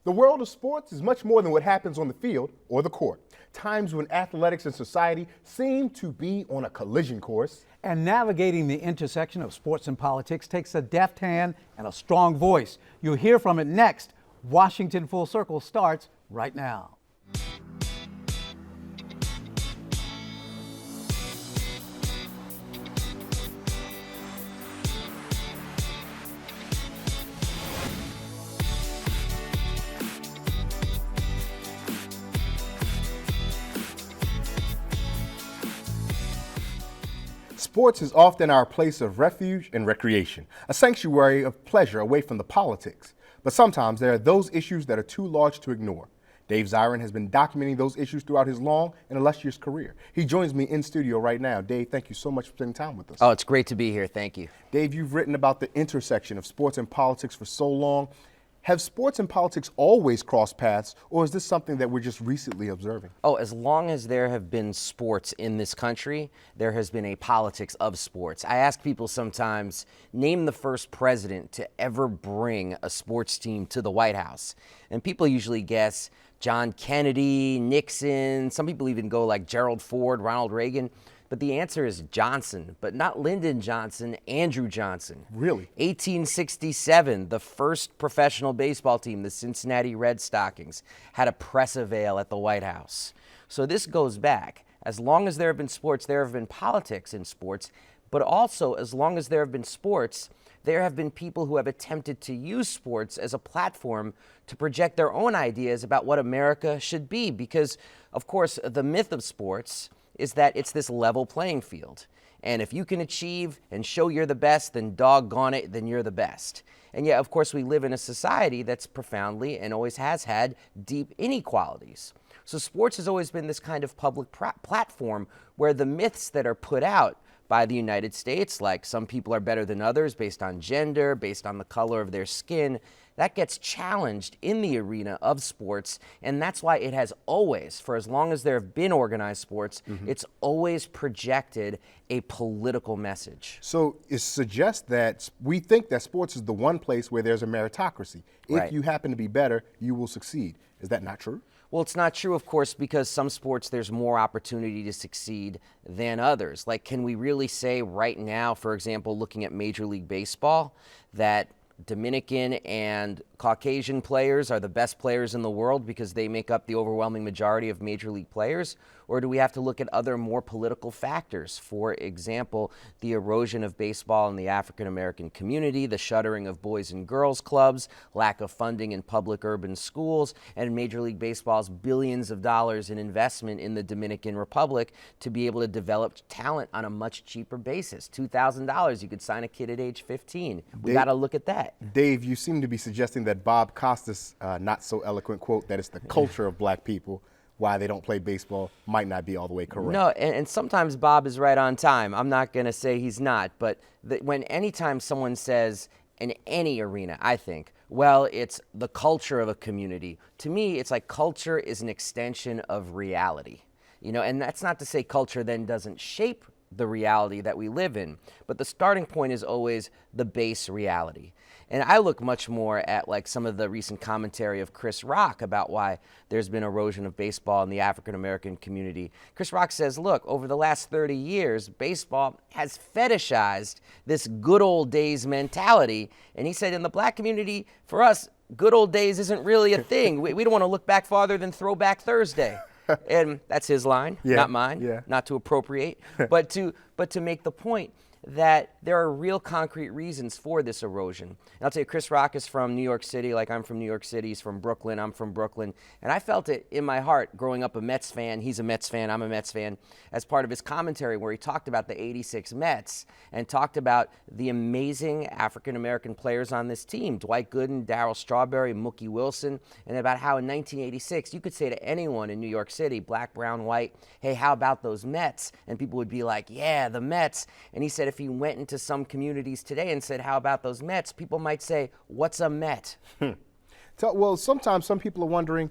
The world of sports is much more than what happens on the field or the court. Times when athletics and society seem to be on a collision course. And navigating the intersection of sports and politics takes a deft hand and a strong voice. You'll hear from it next. Washington Full Circle starts right now. Sports is often our place of refuge and recreation, a sanctuary of pleasure away from the politics. But sometimes there are those issues that are too large to ignore. Dave Zirin has been documenting those issues throughout his long and illustrious career. He joins me in studio right now. Dave, thank you so much for spending time with us. Oh, it's great to be here. Thank you. Dave, you've written about the intersection of sports and politics for so long. Have sports and politics always crossed paths, or is this something that we're just recently observing? Oh, as long as there have been sports in this country, there has been a politics of sports. I ask people sometimes, name the first president to ever bring a sports team to the White House. And people usually guess John Kennedy, Nixon, some people even go like Gerald Ford, Ronald Reagan. But the answer is Johnson, but not Lyndon Johnson, Andrew Johnson. Really? 1867, the first professional baseball team, the Cincinnati Red Stockings, had a press avail at the White House. So this goes back. As long as there have been sports, there have been politics in sports, but also as long as there have been sports, there have been people who have attempted to use sports as a platform to project their own ideas about what America should be. Because, of course, the myth of sports is that it's this level playing field. And if you can achieve and show you're the best, then doggone it, then you're the best. And yet, of course, we live in a society that's profoundly and always has had deep inequalities. So sports has always been this kind of public platform where the myths that are put out by the United States, like some people are better than others based on gender, based on the color of their skin, that gets challenged in the arena of sports. And that's why it has always, for as long as there have been organized sports, it's always projected a political message. So it suggests that we think that sports is the one place where there's a meritocracy. If Right. you happen to be better, you will succeed. Is that not true? Well, it's not true, of course, because some sports there's more opportunity to succeed than others. Like, can we really say right now, for example, looking at Major League Baseball, that Dominican and Caucasian players are the best players in the world because they make up the overwhelming majority of major league players? Or do we have to look at other more political factors? For example, the erosion of baseball in the African American community, the shuttering of boys and girls clubs, lack of funding in public urban schools, and Major League Baseball's billions of dollars in investment in the Dominican Republic to be able to develop talent on a much cheaper basis. $2,000, you could sign a kid at age 15. We got to look at that. Dave, you seem to be suggesting that Bob Costas' not so eloquent quote that it's the culture of black people why they don't play baseball might not be all the way correct. No, and sometimes Bob is right on time. I'm not going to say he's not, but anytime someone says in any arena, I think, well, it's the culture of a community. To me, it's like culture is an extension of reality. You know, and that's not to say culture then doesn't shape the reality that we live in, but the starting point is always the base reality. And I look much more at like some of the recent commentary of Chris Rock about why there's been erosion of baseball in the African American community. Chris Rock says, look, over the last 30 years, baseball has fetishized this good old days mentality. And he said in the black community, for us, good old days isn't really a thing. We don't want to look back farther than Throwback Thursday. And that's his line, not mine, not to appropriate, but to make the point that there are real concrete reasons for this erosion. And I'll tell you, Chris Rock is from New York City, like I'm from New York City. He's from Brooklyn, I'm from Brooklyn. And I felt it in my heart growing up a Mets fan. He's a Mets fan, I'm a Mets fan, as part of his commentary where he talked about the '86 Mets and talked about the amazing African-American players on this team, Dwight Gooden, Darryl Strawberry, Mookie Wilson, and about how in 1986 you could say to anyone in New York City, black, brown, white, hey, how about those Mets? And people would be like, yeah, the Mets. And he said if he went into some communities today and said, how about those Mets? People might say, what's a Met? Well, sometimes some people are wondering,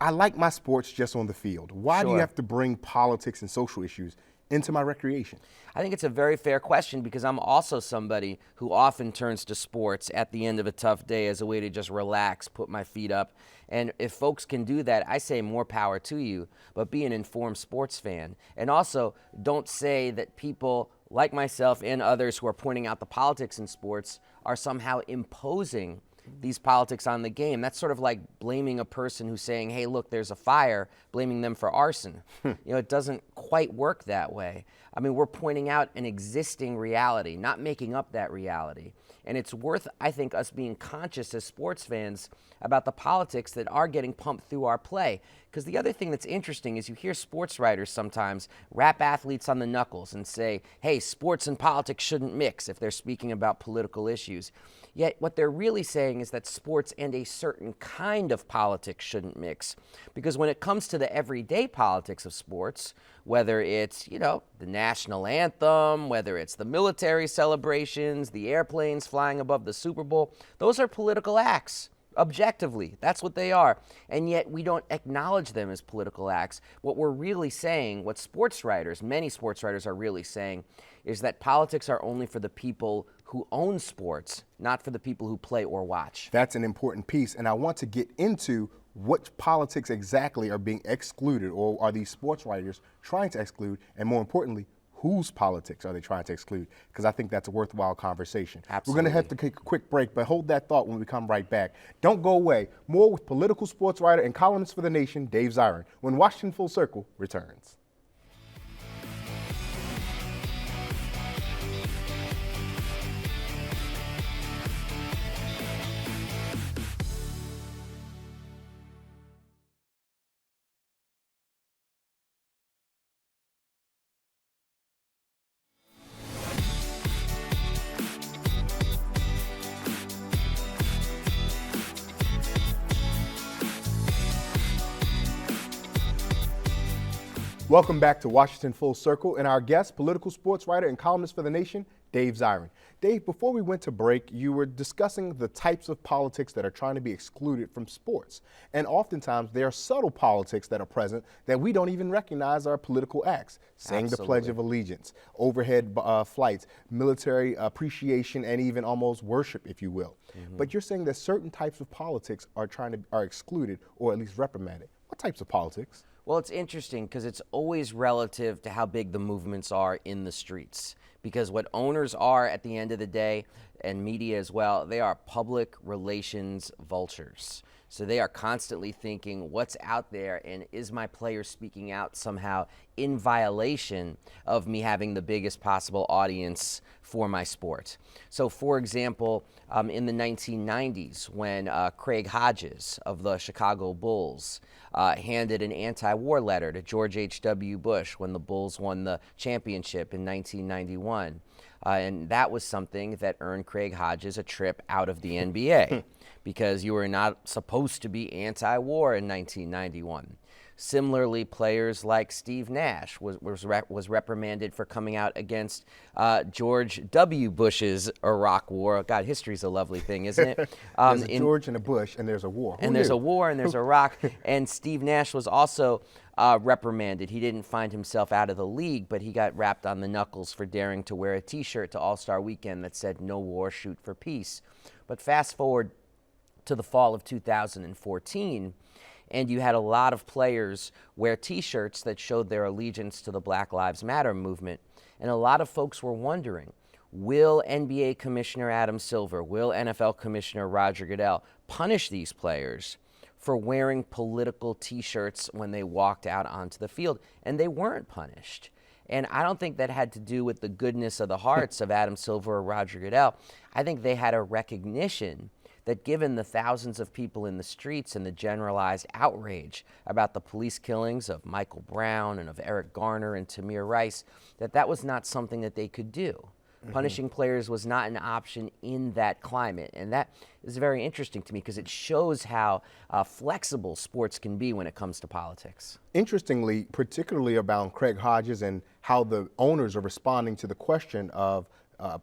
I like my sports just on the field. Why do you have to bring politics and social issues into my recreation? I think it's a very fair question because I'm also somebody who often turns to sports at the end of a tough day as a way to just relax, put my feet up. And if folks can do that, I say more power to you, but be an informed sports fan. And also, don't say that people like myself and others who are pointing out the politics in sports are somehow imposing these politics on the game. That's sort of like blaming a person who's saying, hey, look, there's a fire, blaming them for arson. It doesn't quite work that way. I mean, we're pointing out an existing reality, not making up that reality. And it's worth, I think, us being conscious as sports fans about the politics that are getting pumped through our play. Because the other thing that's interesting is you hear sports writers sometimes rap athletes on the knuckles and say, hey, sports and politics shouldn't mix if they're speaking about political issues. Yet what they're really saying is that sports and a certain kind of politics shouldn't mix. Because when it comes to the everyday politics of sports, whether it's, the national anthem, whether it's the military celebrations, the airplanes flying above the Super Bowl, those are political acts. Objectively, that's what they are. And yet we don't acknowledge them as political acts. What we're really saying, what many sports writers are really saying, is that politics are only for the people who own sports, not for the people who play or watch. That's an important piece, and I want to get into what politics exactly are being excluded, or are these sports writers trying to exclude, and more importantly, whose politics are they trying to exclude? Because I think that's a worthwhile conversation. Absolutely. We're going to have to take a quick break, but hold that thought when we come right back. Don't go away. More with political sports writer and columnist for The Nation, Dave Zirin, when Washington Full Circle returns. Welcome back to Washington Full Circle, and our guest, political sports writer and columnist for The Nation, Dave Zirin. Dave, before we went to break, you were discussing the types of politics that are trying to be excluded from sports. And oftentimes there are subtle politics that are present that we don't even recognize are political acts. Saying the Pledge of Allegiance, overhead flights, military appreciation, and even almost worship, if you will. But you're saying that certain types of politics are excluded or at least reprimanded. What types of politics? Well, it's interesting because it's always relative to how big the movements are in the streets. Because what owners are at the end of the day, and media as well, they are public relations vultures. So they are constantly thinking, what's out there, and is my player speaking out somehow in violation of me having the biggest possible audience for my sport? So, for example, in the 1990s, when Craig Hodges of the Chicago Bulls handed an anti-war letter to George H.W. Bush when the Bulls won the championship in 1991. And that was something that earned Craig Hodges a trip out of the NBA because you were not supposed to be anti-war in 1991. Similarly, players like Steve Nash was reprimanded for coming out against George W. Bush's Iraq War. God, history's a lovely thing, isn't it? There's a George and a Bush, and there's a war. And there's a war, and there's Iraq. And Steve Nash was also reprimanded. He didn't find himself out of the league, but he got rapped on the knuckles for daring to wear a T-shirt to All-Star Weekend that said, "No war, shoot for peace." But fast forward to the fall of 2014, and you had a lot of players wear T-shirts that showed their allegiance to the Black Lives Matter movement. And a lot of folks were wondering, will NBA Commissioner Adam Silver, will NFL Commissioner Roger Goodell punish these players for wearing political T-shirts when they walked out onto the field? And they weren't punished. And I don't think that had to do with the goodness of the hearts of Adam Silver or Roger Goodell. I think they had a recognition that given the thousands of people in the streets and the generalized outrage about the police killings of Michael Brown and of Eric Garner and Tamir Rice, that was not something that they could do. Punishing players was not an option in that climate. And that is very interesting to me because it shows how flexible sports can be when it comes to politics. Interestingly, particularly about Craig Hodges and how the owners are responding to the question of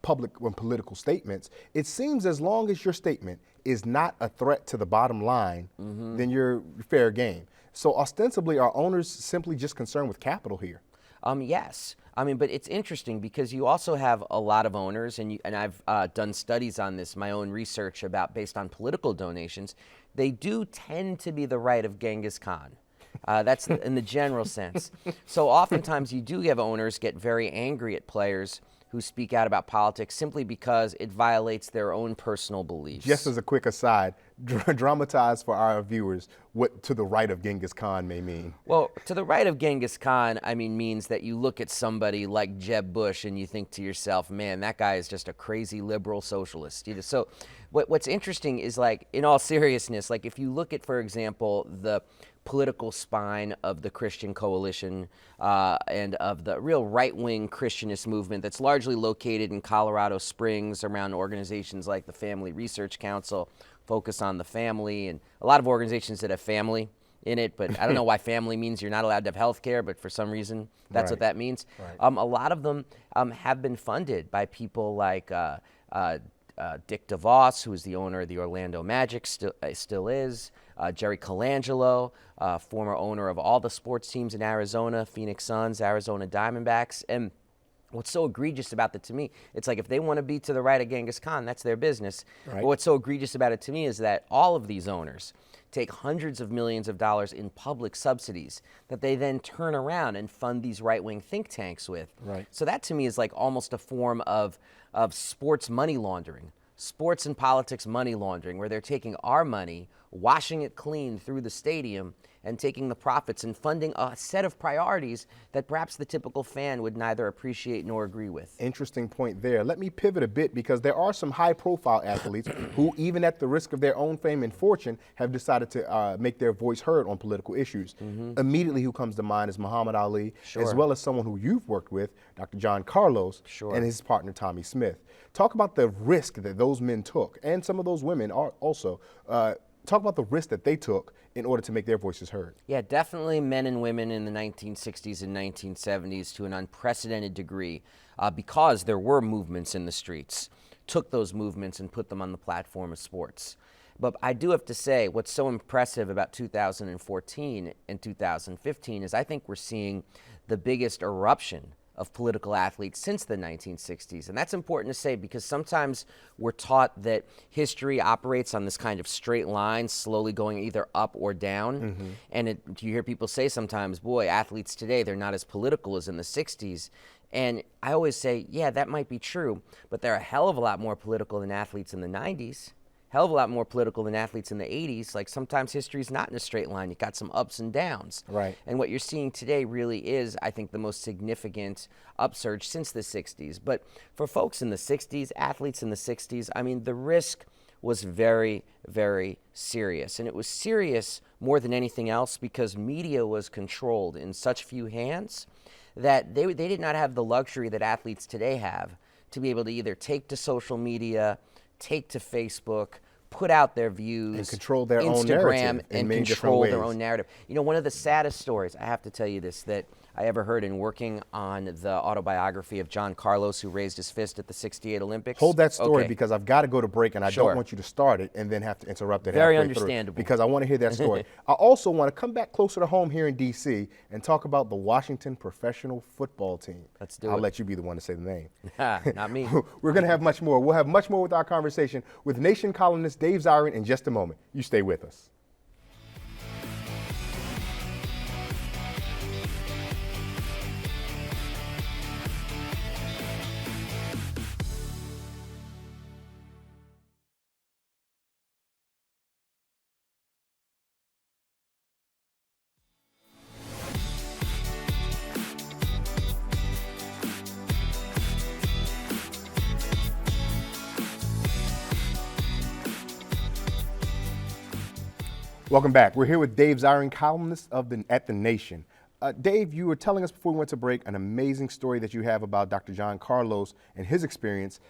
public and political statements, it seems as long as your statement is not a threat to the bottom line, then you're fair game. So ostensibly, are owners simply just concerned with capital here? Yes. I mean, but it's interesting because you also have a lot of owners, and I've done studies on this, my own research about based on political donations. They do tend to be the right of Genghis Khan. That's in the general sense. So oftentimes you do have owners get very angry at players who speak out about politics simply because it violates their own personal beliefs. Just as a quick aside, dramatize for our viewers what to the right of Genghis Khan may mean. Well, to the right of Genghis Khan, I mean, means that you look at somebody like Jeb Bush and you think to yourself, man, that guy is just a crazy liberal socialist. So what's interesting is, like, in all seriousness, like if you look at, for example, the political spine of the Christian coalition and of the real right-wing Christianist movement that's largely located in Colorado Springs around organizations like the Family Research Council, focus on the family, and a lot of organizations that have family in it, but I don't know why family means you're not allowed to have health care, but for some reason that's what that means. A lot of them have been funded by people like Dick DeVos, who is the owner of the Orlando Magic, still is, Jerry Colangelo, former owner of all the sports teams in Arizona, Phoenix Suns, Arizona Diamondbacks. And what's so egregious about that to me, it's like if they want to be to the right of Genghis Khan, that's their business. But what's so egregious about it to me is that all of these owners take hundreds of millions of dollars in public subsidies that they then turn around and fund these right-wing think tanks with. So that to me is like almost a form of sports money laundering, sports and politics money laundering, where they're taking our money, washing it clean through the stadium, and taking the profits and funding a set of priorities that perhaps the typical fan would neither appreciate nor agree with. Interesting point there. Let me pivot a bit, because there are some high-profile athletes who, even at the risk of their own fame and fortune, have decided to make their voice heard on political issues. Immediately who comes to mind is Muhammad Ali, as well as someone who you've worked with, Dr. John Carlos, and his partner Tommy Smith. Talk about the risk that those men took, and some of those women are also. Talk about the risk that they took in order to make their voices heard. Yeah, definitely men and women in the 1960s and 1970s to an unprecedented degree, because there were movements in the streets, took those movements and put them on the platform of sports. But I do have to say, what's so impressive about 2014 and 2015 is I think we're seeing the biggest eruption of political athletes since the 1960s. And that's important to say, because sometimes we're taught that history operates on this kind of straight line, slowly going either up or down. And you hear people say sometimes, boy, athletes today, they're not as political as in the 60s. And I always say, yeah, that might be true, but they're a hell of a lot more political than athletes in the 90s. Hell of a lot more political than athletes in the 80s. Like, sometimes history's not in a straight line. You got some ups and downs. And what you're seeing today really is, I think, the most significant upsurge since the 60s. But for folks in the 60s, athletes in the 60s, I mean, the risk was very, very serious. And it was serious more than anything else because media was controlled in such few hands that they did not have the luxury that athletes today have to be able to either take to social media, take to Facebook, put out their views, and control their own Instagram, narrative in and many different control their ways. own narrative. You know, one of the saddest stories, I have to tell you this, that I ever heard in working on the autobiography of John Carlos, who raised his fist at the '68 Olympics. Hold that story, because I've got to go to break, and I don't want you to start it and then have to interrupt it Very halfway through, understandable. because I want to hear that story. I also want to come back closer to home here in D.C. and talk about the Washington professional football team. Let's do it. I'll let you be the one to say the name. Not me. We're going to have much more. We'll have much more with our conversation with Nation columnist Dave Zirin in just a moment. You stay with us. Welcome back. We're here with Dave Zirin, columnist at The Nation. Dave, you were telling us before we went to break an amazing story that you have about Dr. John Carlos and his experience.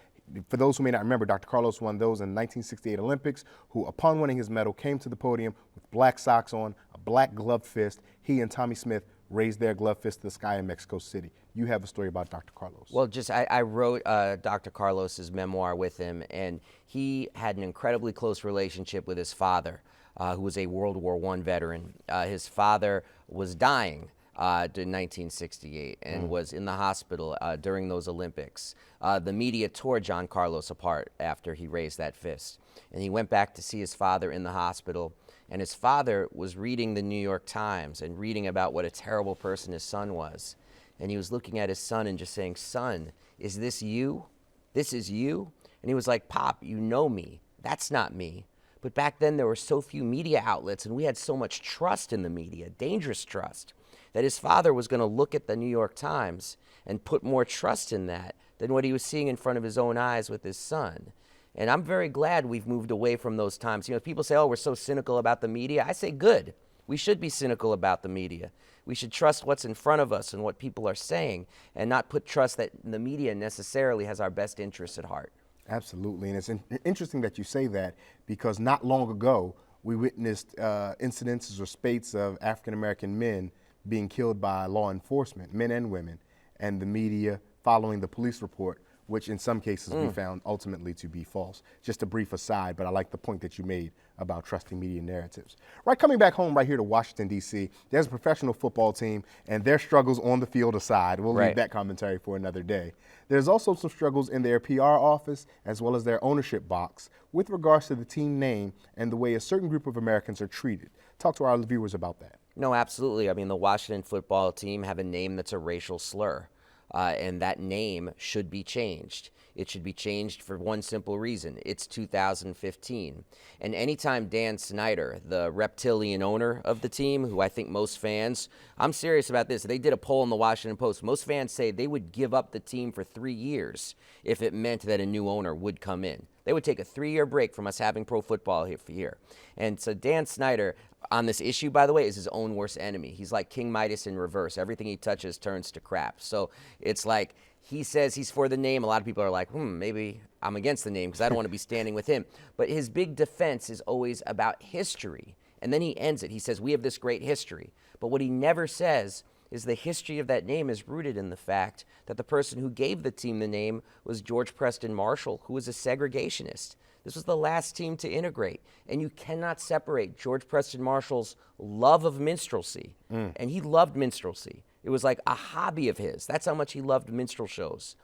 For those who may not remember, Dr. Carlos won those in the 1968 Olympics, who upon winning his medal came to the podium with black socks on, a black gloved fist. He and Tommy Smith raised their gloved fist to the sky in Mexico City. You have a story about Dr. Carlos. Well, I wrote Dr. Carlos's memoir with him, and he had an incredibly close relationship with his father, who was a World War I veteran. His father was dying in 1968 and was in the hospital during those Olympics. The media tore John Carlos apart after he raised that fist. And he went back to see his father in the hospital. And his father was reading the New York Times and reading about what a terrible person his son was. And he was looking at his son and just saying, "Son, is this you? This is you?" And he was like, "Pop, you know me. That's not me." But back then there were so few media outlets and we had so much trust in the media, dangerous trust, that his father was going to look at the New York Times and put more trust in that than what he was seeing in front of his own eyes with his son. And I'm very glad we've moved away from those times. You know, people say, "Oh, we're so cynical about the media." I say, good. We should be cynical about the media. We should trust what's in front of us and what people are saying and not put trust that the media necessarily has our best interests at heart. Absolutely, and it's interesting that you say that because not long ago we witnessed incidences or spates of African American men being killed by law enforcement, men and women, and the media following the police report, which in some cases we found ultimately to be false. Just a brief aside, but I like the point that you made about trusting media narratives. Right, coming back home right here to Washington, D.C., there's a professional football team and their struggles on the field aside. We'll leave that commentary for another day. There's also some struggles in their PR office as well as their ownership box with regards to the team name and the way a certain group of Americans are treated. Talk to our viewers about that. No, absolutely. I mean, the Washington football team have a name that's a racial slur. And that name should be changed. It should be changed for one simple reason. It's 2015. And anytime Dan Snyder, the reptilian owner of the team, who I think most fans, I'm serious about this, they did a poll in the Washington Post. Most fans say they would give up the team for 3 years if it meant that a new owner would come in. They would take a 3-year break from us having pro football here. And so Dan Snyder, on this issue, by the way, is his own worst enemy. He's like King Midas in reverse. Everything he touches turns to crap. So it's like he says he's for the name. A lot of people are like, maybe I'm against the name because I don't want to be standing with him. But his big defense is always about history. And then he ends it. He says, we have this great history. But what he never says is the history of that name is rooted in the fact that the person who gave the team the name was George Preston Marshall, who was a segregationist. This was the last team to integrate. And you cannot separate George Preston Marshall's love of minstrelsy. And he loved minstrelsy. It was like a hobby of his. That's how much he loved minstrel shows.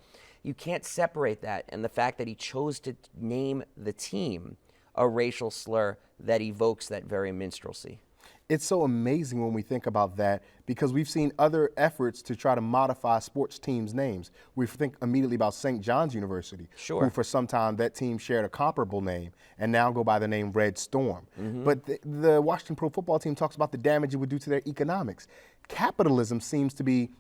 You can't separate that and the fact that he chose to name the team a racial slur that evokes that very minstrelsy. It's so amazing when we think about that because we've seen other efforts to try to modify sports teams' names. We think immediately about St. John's University, who for some time that team shared a comparable name and now go by the name Red Storm. But the Washington Pro Football Team talks about the damage it would do to their economics. Capitalism seems to be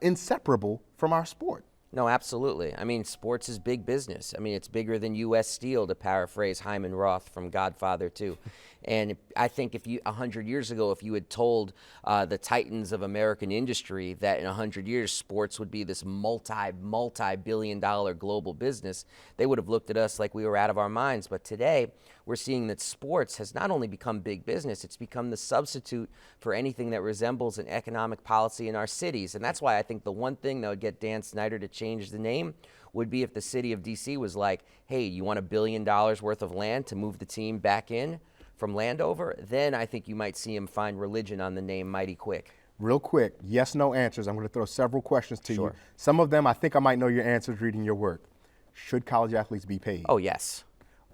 inseparable from our sport. No, absolutely. I mean, sports is big business. I mean, it's bigger than U.S. Steel, to paraphrase Hyman Roth from Godfather 2. And I think 100 years ago, if you had told the titans of American industry that in 100 years sports would be this multi-billion-dollar global business, they would have looked at us like we were out of our minds. But today, we're seeing that sports has not only become big business, it's become the substitute for anything that resembles an economic policy in our cities. And that's why I think the one thing that would get Dan Snyder to change the name would be if the city of D.C. was like, hey, you want $1 billion worth of land to move the team back in from Landover? Then I think you might see him find religion on the name mighty quick. Real quick, yes, no answers. I'm going to throw several questions to you. Some of them I think I might know your answers reading your work. Should college athletes be paid? Oh, yes.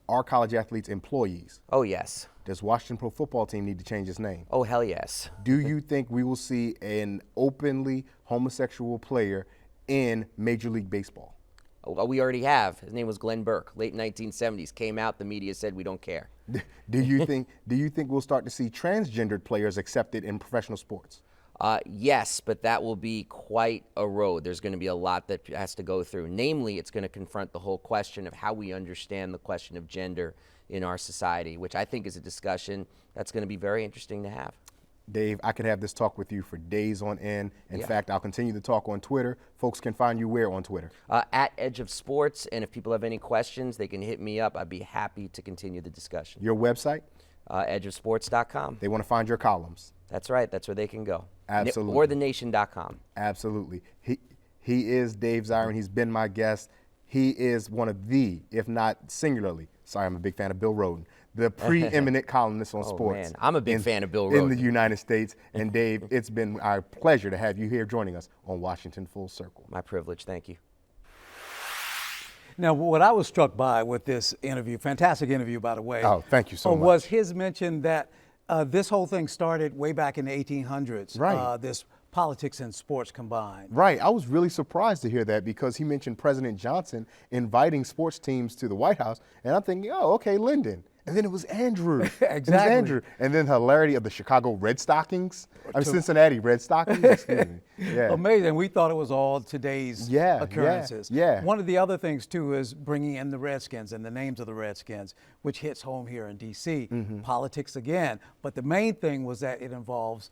Are college athletes employees? Oh, yes. Does Washington Pro Football Team need to change its name? Oh, hell yes. Do you think we will see an openly homosexual player in Major League Baseball? Oh, we already have. His name was Glenn Burke, late 1970s. Came out, the media said we don't care. Do you think we'll start to see transgendered players accepted in professional sports? Yes, but that will be quite a road. There's going to be a lot that has to go through. Namely, it's going to confront the whole question of how we understand the question of gender in our society, which I think is a discussion that's going to be very interesting to have. Dave, I could have this talk with you for days on end. In fact, I'll continue to talk on Twitter. Folks can find you where on Twitter? At Edge of Sports, and if people have any questions, they can hit me up. I'd be happy to continue the discussion. Your website? edgeofsports.com. They want to find your columns. That's right. That's where they can go. Absolutely. Or thenation.com. Absolutely. He is Dave Zirin. He's been my guest. He is one of the, if not singularly, sorry, I'm a big fan of Bill Rhoden, the preeminent columnist on sports. Man, I'm a big fan of Bill in Rhoden. the United States. And Dave, it's been our pleasure to have you here joining us on Washington Full Circle. My privilege. Thank you. Now, what I was struck by with this interview, fantastic interview, by the way. Oh, thank you so much. Was his mention that this whole thing started way back in the 1800s. Right. This politics and sports combined. Right. I was really surprised to hear that because he mentioned President Johnson inviting sports teams to the White House. And I'm thinking, oh, okay, Lyndon. And then it was Andrew. Exactly. It was Andrew. And then the hilarity of the Chicago Red Stockings. Cincinnati Red Stockings. Excuse me. Yeah. Amazing. We thought it was all today's occurrences. Yeah. One of the other things, too, is bringing in the Redskins and the names of the Redskins, which hits home here in D.C. Politics again. But the main thing was that it involves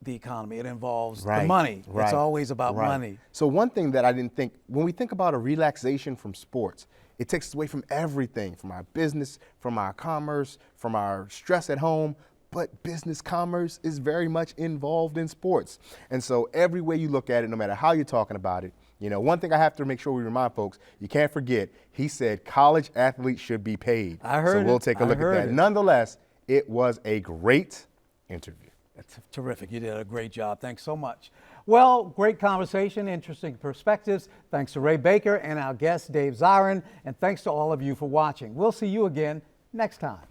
the economy. It involves the money. It's always about money. So one thing that I didn't think, when we think about a relaxation from sports, it takes us away from everything, from our business, from our commerce, from our stress at home. But business commerce is very much involved in sports. And so every way you look at it, no matter how you're talking about it, you know, one thing I have to make sure we remind folks, you can't forget, he said college athletes should be paid. I heard So we'll it. take a look at that. It. Nonetheless, it was a great interview. That's terrific. You did a great job. Thanks so much. Well, great conversation, interesting perspectives. Thanks to Ray Baker and our guest, Dave Zirin. And thanks to all of you for watching. We'll see you again next time.